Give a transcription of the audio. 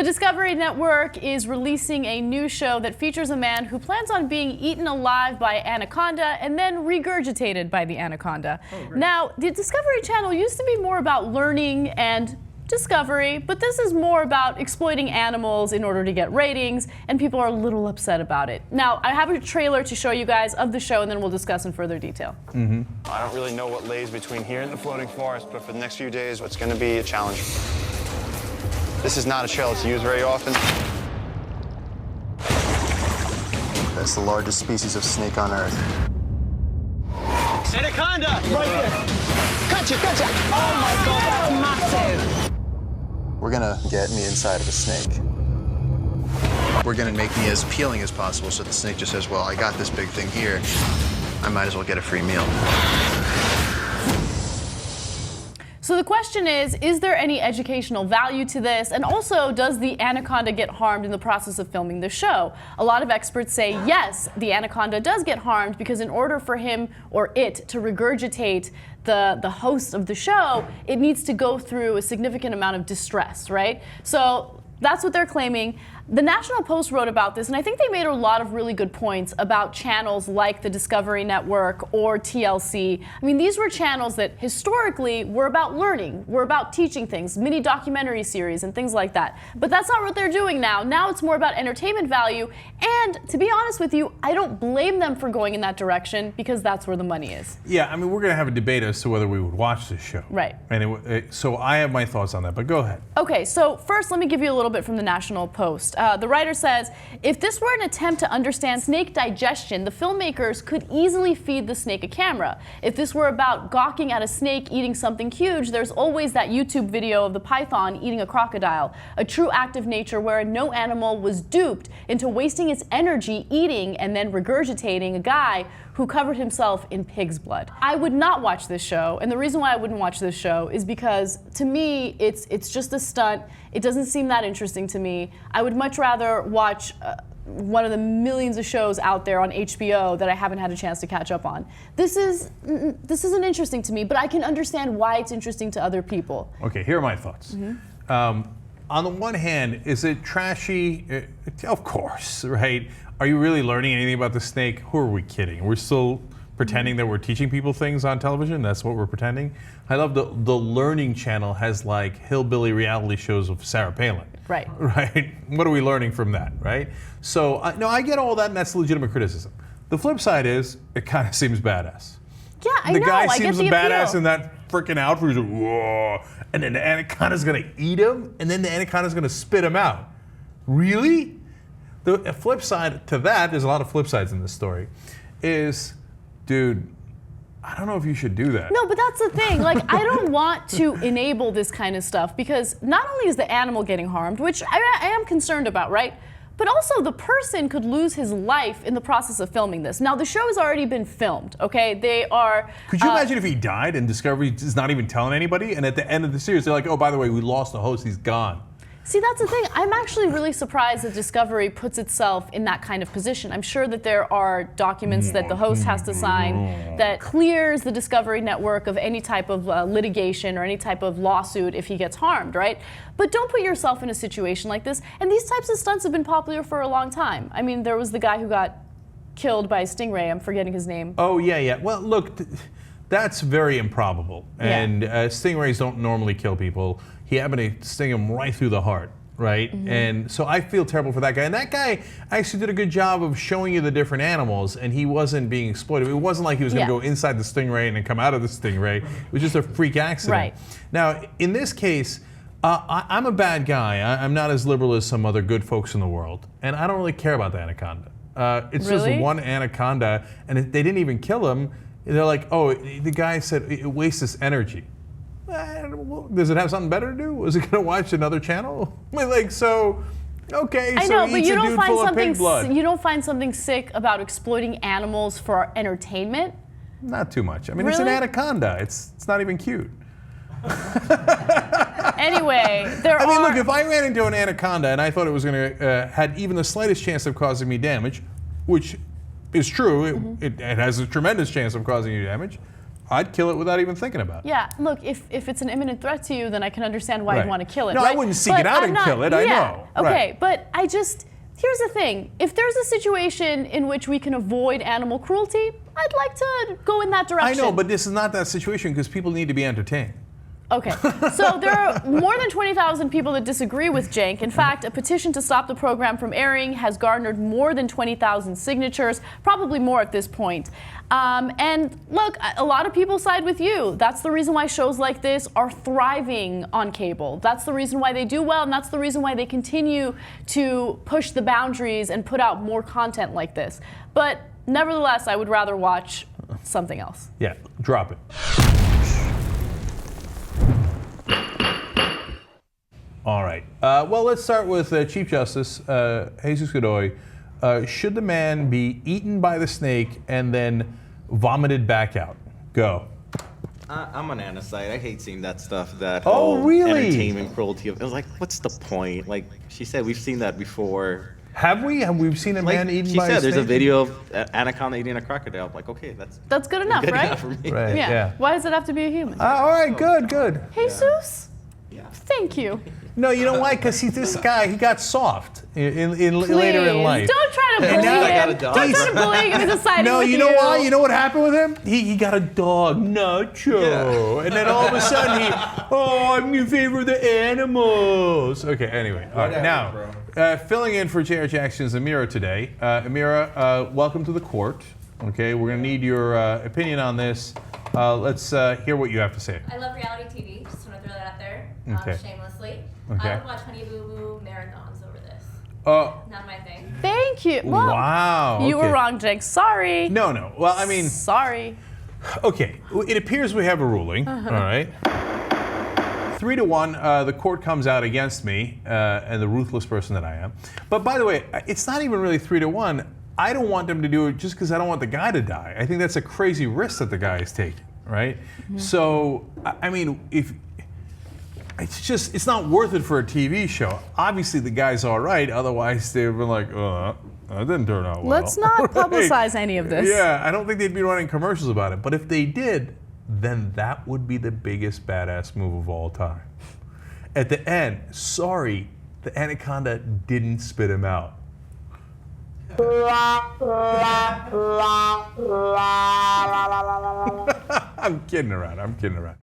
The Discovery Network is releasing a new show that features a man who plans on being eaten alive by Anaconda and then regurgitated by the Anaconda. Now, the Discovery Channel used to be more about learning and discovery, but this is more about exploiting animals in order to get ratings, and people are a little upset about it. Now, I have a trailer to show you guys of the show, and then we'll discuss in further detail. I don't really know what lays between here and the floating forest, but for the next few days, it's going to be a challenge. This is not a shell that's used very often. That's the largest species of snake on Earth. Anaconda! Right there! Gotcha, gotcha! Oh my God, that's massive! We're gonna get me inside of a snake. We're gonna make me as appealing as possible so the snake just says, well, I got this big thing here. I might as well get a free meal. So the question is there any educational value to this? And also, does the Anaconda get harmed in the process of filming the show? A lot of experts say yes, the Anaconda does get harmed because in order for him or it to regurgitate the host of the show, it needs to go through a significant amount of distress, right? So that's what they're claiming. The National Post wrote about this, and I think they made a lot of really good points about channels like the Discovery Network or TLC. I mean, these were channels that historically were about learning, were about teaching things, mini documentary series and things like that. But that's not what they're doing now. Now it's more about entertainment value, and to be honest with you, I don't blame them for going in that direction because that's where the money is. Yeah, I mean, we're going to have a debate as to whether we would watch this show. Right. And so I have my thoughts on that, but go ahead. Okay, so first let me give you a little bit from the National Post. The writer says, if this were an attempt to understand snake digestion, the filmmakers could easily feed the snake a camera. If this were about gawking at a snake eating something huge, there's always that YouTube video of the python eating a crocodile, a true act of nature where no animal was duped into wasting its energy eating and then regurgitating a guy who covered himself in pig's blood. I would not watch this show, and the reason why I wouldn't watch this show is because, to me, it's just a stunt. It doesn't seem that interesting to me. I would much rather watch one of the millions of shows out there on HBO that I haven't had a chance to catch up on. This isn't interesting to me, but I can understand why it's interesting to other people. Okay, here are my thoughts. On the one hand, is it trashy? Of course, right? Are you really learning anything about the snake? Who are we kidding? We're still pretending that we're teaching people things on television? That's what we're pretending? I love the Learning Channel has like hillbilly reality shows of Sarah Palin. Right. Right? What are we learning from that, right? So, no, I get all that, and that's legitimate criticism. The flip side is, it kind of seems badass. Yeah, I know. The guy I seems get the badass appeal. in that freaking outfit. He's like, whoa. And then the Anaconda's gonna eat him, and then the Anaconda's gonna spit him out. Really? The flip side to that, there's a lot of flip sides in this story, is, dude, I don't know if you should do that. No, but that's the thing. Like, I don't want to enable this kind of stuff because not only is the animal getting harmed, which I am concerned about, right? But also the person could lose his life in the process of filming this. Now, the show has already been filmed, okay? They are... Could you imagine if he died and Discovery is not even telling anybody, and at the end of the series, they're like, oh, by the way, we lost the host, he's gone. See, that's the thing. I'm actually really surprised that Discovery puts itself in that kind of position. I'm sure that there are documents that the host has to sign that clears the Discovery Network of any type of litigation or any type of lawsuit if he gets harmed, right? But don't put yourself in a situation like this. And these types of stunts have been popular for a long time. I mean, there was the guy who got killed by a stingray. I'm forgetting his name. Oh, yeah. Well, look, that's very improbable. And stingrays don't normally kill people. He happened to sting him right through the heart, right? And so I feel terrible for that guy. And that guy actually did a good job of showing you the different animals, and he wasn't being exploited. It wasn't like he was going to go inside the stingray and then come out of the stingray. It was just a freak accident. Right. Now, in this case, I'm a bad guy. I'm not as liberal as some other good folks in the world, and I don't really care about the Anaconda. It's just one Anaconda, and they didn't even kill him. They're like, oh, the guy said it wastes his energy. Does it have something better to do? Was it going to watch another channel? I mean, like, so, okay, I so know, he but eats you a don't dude find full of something pig blood. you don't find something sick about exploiting animals for entertainment? Not too much. I mean, it's an Really? anaconda. It's not even cute. Anyway, I mean, look, if I ran into an anaconda and I thought it was going to had even the slightest chance of causing me damage, which is true, it has a tremendous chance of causing you damage, I'd kill it without even thinking about it. Yeah, look, if it's an imminent threat to you, then I can understand why Right. you'd want to kill it. No, I right? wouldn't seek But it out I'm and not- kill it, I yeah, know. Okay, Right. but here's the thing. If there's a situation in which we can avoid animal cruelty, I'd like to go in that I direction. know, but this is not that situation because people need to be entertained. Okay, so there are more than 20,000 people that disagree with Cenk. In fact, a petition to stop the program from airing has garnered more than 20,000 signatures, probably more at this point. And look, a lot of people side with you. That's the reason why shows like this are thriving on cable. That's the reason why they do well, and that's the reason why they continue to push the boundaries and put out more content like this. But nevertheless, I would rather watch something else. Yeah, drop it. All right. Well, let's start with Chief Justice Jesus Godoy. Should the man be eaten by the snake and then vomited back out? Go. I'm on Anna's side. I hate seeing that stuff. That Oh, whole really? entertainment cruelty. It was like, what's the point? Like she said, we've seen that before. Have we? Have we seen a Like man eaten she by a said, snake? there's a video of Anaconda eating a crocodile. I'm like, okay, That's good enough, good right? enough for me. Right. Yeah. Why does it have to be a human? All right. Good. Good. Jesus? Yeah. Thank you. No, you know why? Because this guy, he got soft in later in Please, life. don't try to And bully now- I got him. a dog. Don't try to bully him into siding No, with you know why? You know what happened with him? He got a dog, Nacho. Yeah. And then all of a sudden I'm in favor of the animals. Okay, anyway. All right, now, filling in for J.R. Jackson's Amira today. Amira, welcome to the court. Okay, we're going to need your opinion on this. Let's hear what you have to say. I love reality TV. Just want to throw that out there, Okay. shamelessly. Okay. I would watch Honey Boo Boo marathons over this. Not my thing. Thank you. Well, Wow. you were okay. wrong, Jake. Sorry. No. Well, I mean, Sorry. okay. It appears we have a ruling. All right. 3-1, the court comes out against me and the ruthless person that I am. But by the way, it's not even really 3-1. I don't want them to do it just because I don't want the guy to die. I think that's a crazy risk that the guy is taking, right? So, I mean, if it's not worth it for a TV show. Obviously, the guy's all right. Otherwise, they'd be like, that didn't turn out well. Let's not Right? publicize any of this. Yeah, I don't think they'd be running commercials about it. But if they did, then that would be the biggest badass move of all time. At the end, sorry, the Anaconda didn't spit him out. I'm kidding around.